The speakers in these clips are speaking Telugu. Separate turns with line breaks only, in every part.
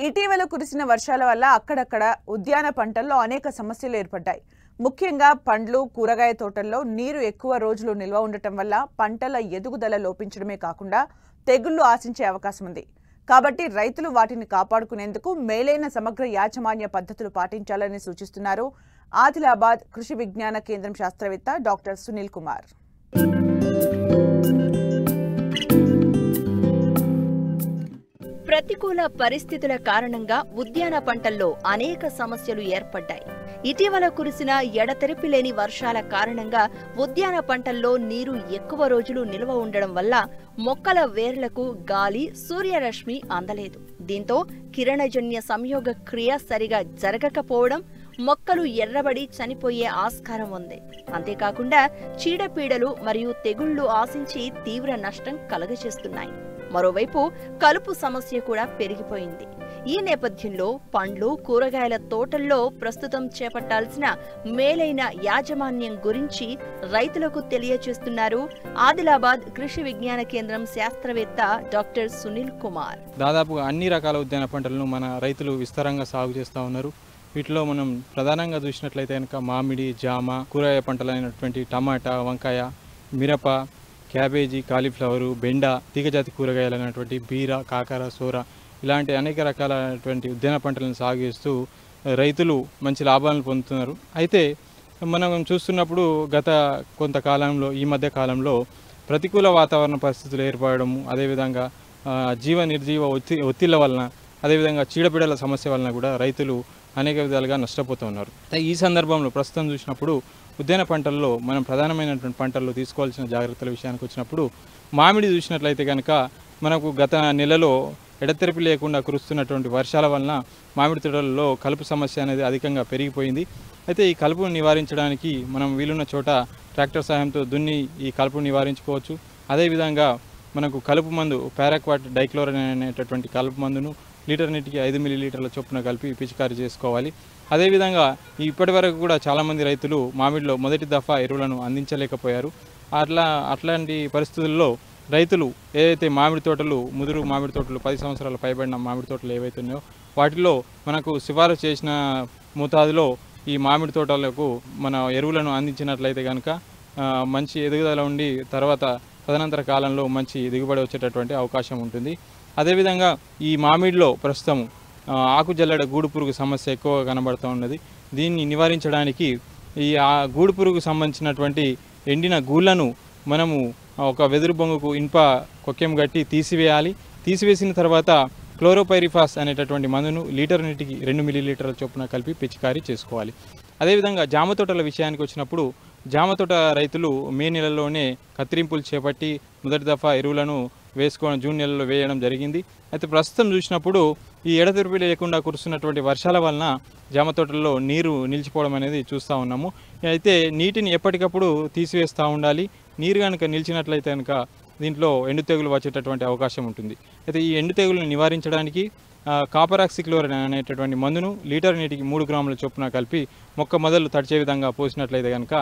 ఇటీవల కురిసిన వర్షాల వల్ల అక్కడక్కడ ఉద్యాన పంటల్లో అనేక సమస్యలు ఏర్పడ్డాయి. ముఖ్యంగా పండ్లు, కూరగాయ తోటల్లో నీరు ఎక్కువ రోజులు నిల్వ ఉండటం వల్ల పంటల ఎదుగుదల లోపించడమే కాకుండా తెగుళ్లు ఆశించే అవకాశం ఉంది. కాబట్టి రైతులు వాటిని కాపాడుకునేందుకు మేలైన సమగ్ర యాజమాన్య పద్ధతులు పాటించాలని సూచిస్తున్నారు ఆదిలాబాద్ కృషి విజ్ఞాన కేంద్రం శాస్త్రవేత్త డాక్టర్ సునీల్ కుమార్.
ప్రతికూల పరిస్థితుల కారణంగా ఉద్యాన పంటల్లో అనేక సమస్యలు ఏర్పడ్డాయి. ఇటీవల కురిసిన ఎడతెరిపి లేని వర్షాల కారణంగా ఉద్యాన పంటల్లో నీరు ఎక్కువ రోజులు నిల్వ ఉండడం వల్ల మొక్కల వేర్లకు గాలి, సూర్యరశ్మి అందలేదు. దీంతో కిరణజన్య సంయోగ క్రియ సరిగా జరగకపోవడం, మొక్కలు ఎర్రబడి చనిపోయే ఆస్కారం ఉంది. అంతేకాకుండా చీడపీడలు మరియు తెగుళ్లు ఆశించి తీవ్ర నష్టం కలుగజేస్తున్నాయి. మరోవైపు కలుపు సమస్య కూడా పెరిగిపోయింది. ఈ నేపథ్యంలో పండ్లు, కూరగాయల తోటల్లో ప్రస్తుతం చేపట్టాల్సిన మేలైన యాజమాన్యం గురించి రైతులకు తెలియజేస్తున్నారు ఆదిలాబాద్ కృషి విజ్ఞాన కేంద్రం శాస్త్రవేత్త డాక్టర్ సునీల్ కుమార్.
దాదాపుగా అన్ని రకాల ఉద్యాన పంటలను మన రైతులు విస్తారంగా సాగు చేస్తూ ఉన్నారు. వీటిలో మనం ప్రధానంగా చూసినట్లయితే కనుక మామిడి, జామ, కూరగాయ పంటలైనటువంటి టమాటా, వంకాయ, మిరప, క్యాబేజీ, కాలీఫ్లవరు, బెండ, తీగజాతి కూరగాయలు అనేటువంటి బీర, కాకర, సోర ఇలాంటి అనేక రకాలైనటువంటి ఉద్యాన పంటలను సాగు చేస్తూ రైతులు మంచి లాభాలను పొందుతున్నారు. అయితే మనం చూస్తున్నప్పుడు గత కొంతకాలంలో, ఈ మధ్య కాలంలో ప్రతికూల వాతావరణ పరిస్థితులు ఏర్పడము, అదేవిధంగా జీవ నిర్జీవ ఒత్తిళ్ల వలన, అదేవిధంగా చీడపీడల సమస్య వలన కూడా రైతులు అనేక విధాలుగా నష్టపోతూ ఉన్నారు. ఈ సందర్భంలో ప్రస్తుతం చూసినప్పుడు ఉద్యాన పంటల్లో మనం ప్రధానమైనటువంటి పంటల్లో తీసుకోవాల్సిన జాగ్రత్తల విషయానికి వచ్చినప్పుడు మామిడి చూసినట్లయితే కనుక మనకు గత నెలలో ఎడతెరిపి లేకుండా కురుస్తున్నటువంటి వర్షాల వలన మామిడి తోటలలో కలుపు సమస్య అనేది అధికంగా పెరిగిపోయింది. అయితే ఈ కలుపును నివారించడానికి మనం వీలున్న చోట ట్రాక్టర్ సహాయంతో దున్ని ఈ కలుపును నివారించుకోవచ్చు. అదేవిధంగా మనకు కలుపు మందు పారాక్వాట్ డైక్లోరైన్ అనేటటువంటి కలుపు మందును లీటర్ నీటికి 5 మిల్లీలీటర్ల చొప్పున కలిపి పిచికారీ చేసుకోవాలి. అదేవిధంగా ఇప్పటి వరకు కూడా చాలామంది రైతులు మామిడిలో మొదటి దఫా ఎరువులను అందించలేకపోయారు. అట్లాంటి పరిస్థితుల్లో రైతులు ఏదైతే మామిడి తోటలు, ముదురు మామిడి తోటలు, 10 సంవత్సరాలు పైబడిన మామిడి తోటలు ఏవైతే ఉన్నాయో వాటిలో మనకు సిఫారసు చేసిన మోతాదులో ఈ మామిడి తోటలకు మన ఎరువులను అందించినట్లయితే కనుక మంచి ఎదుగుదల ఉండి తర్వాత తదనంతర కాలంలో మంచి దిగుబడి వచ్చేటటువంటి అవకాశం ఉంటుంది. అదేవిధంగా ఈ మామిడిలో ప్రస్తుతం ఆకుజల్లడ గూడు పురుగు సమస్య ఎక్కువగా కనబడుతూ ఉన్నది. దీన్ని నివారించడానికి ఈ గూడు పురుగు సంబంధించినటువంటి ఎండిన గూళ్ళను మనము ఒక వెదురు బొంగుకు ఇనుప కొక్కెం గట్టి తీసివేయాలి. తీసివేసిన తర్వాత క్లోరోపైరిఫాస్ అనేటటువంటి మందును లీటర్ నీటికి 2 మిల్లీలీటర్ల చొప్పున కలిపి పిచికారీ చేసుకోవాలి. అదేవిధంగా జామ తోటల విషయానికి వచ్చినప్పుడు జామ తోట రైతులు మే నెలలోనే కత్తిరింపులు చేపట్టి మొదటి దఫా ఎరువులను వేసుకోవడం జూన్ నెలలో వేయడం జరిగింది. అయితే ప్రస్తుతం చూసినప్పుడు ఈ ఎడతెరిపి లేకుండా కురుస్తున్నటువంటి వర్షాల వలన జామ తోటల్లో నీరు నిలిచిపోవడం అనేది చూస్తూ ఉన్నాము. అయితే నీటిని ఎప్పటికప్పుడు తీసివేస్తూ ఉండాలి. నీరు కనుక నిలిచినట్లయితే కనుక దీంట్లో ఎండు తెగులు వచ్చేటటువంటి అవకాశం ఉంటుంది. అయితే ఈ ఎండు తెగులను నివారించడానికి కాపర్ ఆక్సిక్లోరైడ్ అనేటటువంటి మందును లీటర్ నీటికి 3 గ్రాముల చొప్పున కలిపి మొక్క మొదలు తడిచే విధంగా పోసినట్లయితే కనుక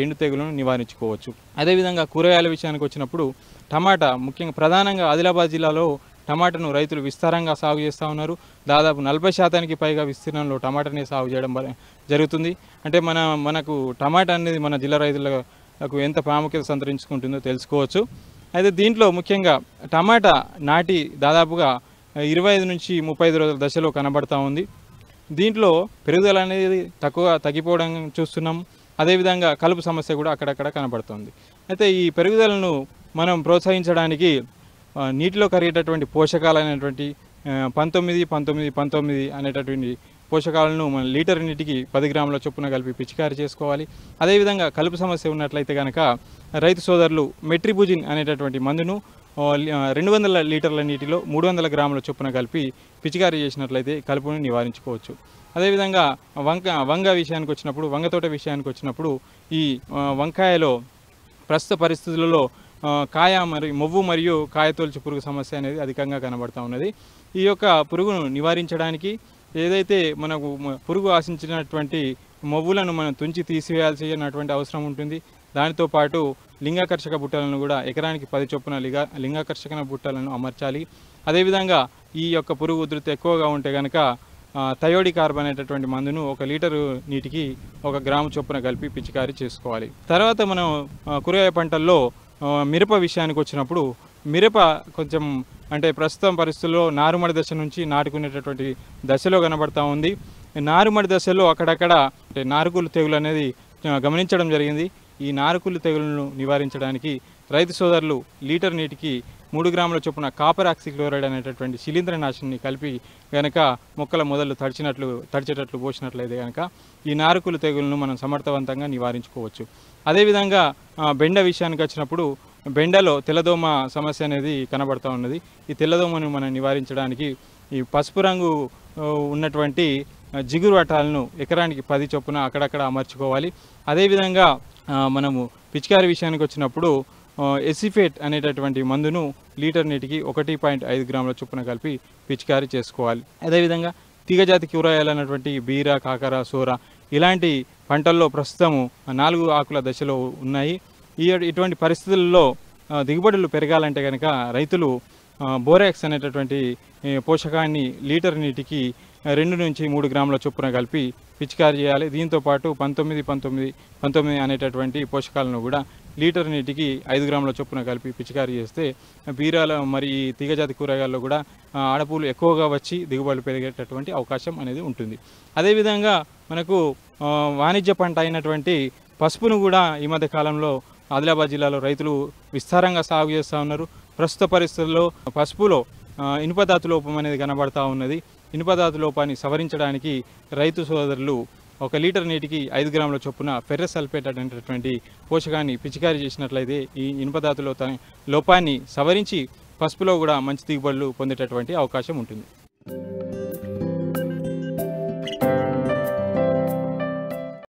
ఎండు తెగులను నివారించుకోవచ్చు. అదేవిధంగా కూరగాయల విషయానికి వచ్చినప్పుడు టమాటా, ముఖ్యంగా ప్రధానంగా ఆదిలాబాద్ జిల్లాలో టమాటాను రైతులు విస్తారంగా సాగు చేస్తూ ఉన్నారు. దాదాపు 40% పైగా విస్తీర్ణంలో టమాటాని సాగు చేయడం జరుగుతుంది. అంటే మనకు టమాటా అనేది మన జిల్లా రైతులకు ఎంత ప్రాముఖ్యత సంతరించుకుంటుందో తెలుసుకోవచ్చు. అయితే దీంట్లో ముఖ్యంగా టమాటా నాటి దాదాపుగా 25 నుంచి 35 రోజుల దశలో కనబడతా ఉంది. దీంట్లో పెరుగుదల అనేది తగ్గిపోవడం చూస్తున్నాం. అదేవిధంగా కలుపు సమస్య కూడా అక్కడక్కడ కనబడుతుంది. అయితే ఈ పెరుగుదలను మనం ప్రోత్సహించడానికి నీటిలో కరిగేటటువంటి పోషకాలైనటువంటి 19 అనేటటువంటి పోషకాలను మన లీటర్ నీటికి 10 గ్రాముల చొప్పున కలిపి పిచికారీ చేసుకోవాలి. అదేవిధంగా కలుపు సమస్య ఉన్నట్లయితే కనుక రైతు సోదరులు మెట్రిబుజిన్ అనేటటువంటి మందును 200 లీటర్ల నీటిలో 300 గ్రాముల చొప్పున కలిపి పిచికారీ చేసినట్లయితే కలుపును నివారించుకోవచ్చు. అదేవిధంగా వంగ విషయానికి వచ్చినప్పుడు, వంగ తోట విషయానికి వచ్చినప్పుడు ఈ వంకాయలో ప్రస్తుత పరిస్థితులలో కాయ మరియు మొవ్వు మరియు కాయతోల్చు పురుగు సమస్య అనేది అధికంగా కనబడుతూ ఉన్నది. ఈ యొక్క పురుగును నివారించడానికి ఏదైతే మనకు పురుగు ఆశించినటువంటి మొవ్వులను మనం తుంచి తీసివేయాల్సినటువంటి అవసరం ఉంటుంది. దానితో పాటు లింగాకర్షక బుట్టలను కూడా ఎకరానికి 10 చొప్పున లింగాకర్షక బుట్టలను అమర్చాలి. అదేవిధంగా ఈ యొక్క పురుగు ఉధృతి ఎక్కువగా ఉంటే కనుక థయోడికార్బ్ అనేటటువంటి మందును 1 లీటరు నీటికి 1 గ్రాము చొప్పున కలిపి పిచికారీ చేసుకోవాలి. తర్వాత మనం కూరగాయ పంటల్లో మిరప విషయానికి వచ్చినప్పుడు మిరప కొంచెం అంటే ప్రస్తుతం పరిస్థితుల్లో నారుమడి దశ నుంచి నాటుకునేటటువంటి దశలో కనబడతా ఉంది. నారుమడి దశలో అక్కడక్కడ అంటే నారుకులు తెగులు అనేది గమనించడం జరిగింది. ఈ నారుకులు తెగులను నివారించడానికి రైతు సోదరులు లీటర్ నీటికి 3 గ్రాముల చొప్పున కాపర్ ఆక్సిక్లోరైడ్ అనేటటువంటి శిలీంద్రనాశిని కలిపి కనుక మొక్కల మొదలు తడిచేటట్లు పోసినట్లయితే కనుక ఈ నారుకులు తెగులను మనం సమర్థవంతంగా నివారించుకోవచ్చు. అదేవిధంగా బెండ విషయానికి వచ్చినప్పుడు బెండలో తెల్లదోమ సమస్య అనేది కనబడుతూ ఉన్నది. ఈ తెల్లదోమను మనం నివారించడానికి ఈ పసుపు రంగు ఉన్నటువంటి జిగురు అట్టాలను ఎకరానికి 10 చొప్పున అక్కడక్కడ అమర్చుకోవాలి. అదేవిధంగా మనము పిచికారి విషయానికి వచ్చినప్పుడు ఎసిఫేట్ అనేటటువంటి మందును లీటర్ నీటికి 1.5 గ్రాముల చొప్పున కలిపి పిచికారీ చేసుకోవాలి. అదేవిధంగా తీగజాతి కూరగాయలు అన్నటువంటి బీర, కాకర, సోర ఇలాంటి పంటల్లో ప్రస్తుతము 4 ఆకుల దశలో ఉన్నాయి. ఇటువంటి పరిస్థితుల్లో దిగుబడులు పెరగాలంటే కనుక రైతులు బోరాక్స్ అనేటటువంటి పోషకాన్ని లీటర్ నీటికి 2 నుంచి 3 గ్రాముల చొప్పున కలిపి పిచికారీ చేయాలి. దీంతోపాటు 19 అనేటటువంటి పోషకాలను కూడా లీటర్ నీటికి 5 గ్రాముల చొప్పున కలిపి పిచికారీ చేస్తే బీరాల మరి తీగజాతి కూరగాయల్లో కూడా ఆడపూలు ఎక్కువగా వచ్చి దిగుబడులు పెరిగేటటువంటి అవకాశం అనేది ఉంటుంది. అదేవిధంగా మనకు వాణిజ్య పంట అయినటువంటి పసుపును కూడా ఈ మధ్య కాలంలో ఆదిలాబాద్ జిల్లాలో రైతులు విస్తారంగా సాగు చేస్తూ ఉన్నారు. ప్రస్తుత పరిస్థితుల్లో పసుపులో ఇనుపధాతు లోపం అనేది కనబడతా ఉన్నది. ఇనుపధాతు లోపాన్ని సవరించడానికి రైతు సోదరులు 1 లీటర్ నీటికి 5 గ్రాముల చొప్పున ఫెర్రస్ సల్ఫేట్ అనేటటువంటి పోషకాన్ని పిచికారీ చేసినట్లయితే ఈ ఇనుపధాతులో లోపాన్ని సవరించి పసుపులో కూడా మంచి దిగుబడులు పొందేటటువంటి అవకాశం ఉంటుంది.